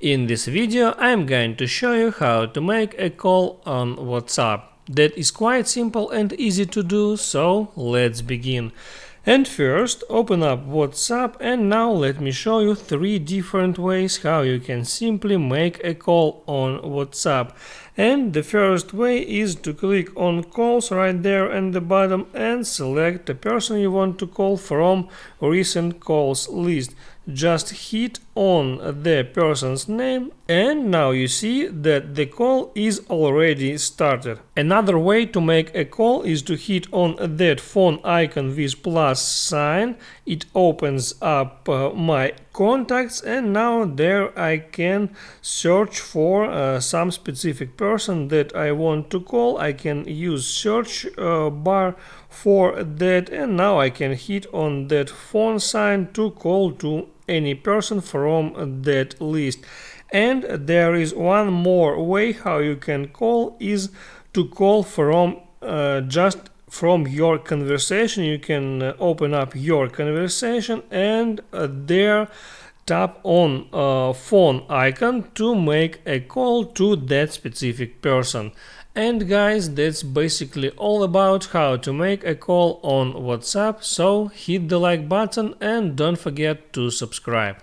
In this video I'm going to show you how to make a call on WhatsApp. That is quite simple and easy to do, so let's begin. And first open up WhatsApp, and now let me show you 3 different ways how you can simply make a call on WhatsApp. And the first way is to click on calls right there at the bottom and select the person you want to call from recent calls list. Just hit on the person's name and now you see that the call is already started. Another way to make a call is to hit on that phone icon with plus sign. It opens up my contacts, and now there I can search for some specific person that I want to call. I can use search bar for that, and now I can hit on that phone sign to call to any person from that list. And there is one more way how you can call, is to call from just from your conversation. You can open up your conversation and there tap on phone icon to make a call to that specific person. And guys, that's basically all about how to make a call on WhatsApp, so hit the like button and don't forget to subscribe.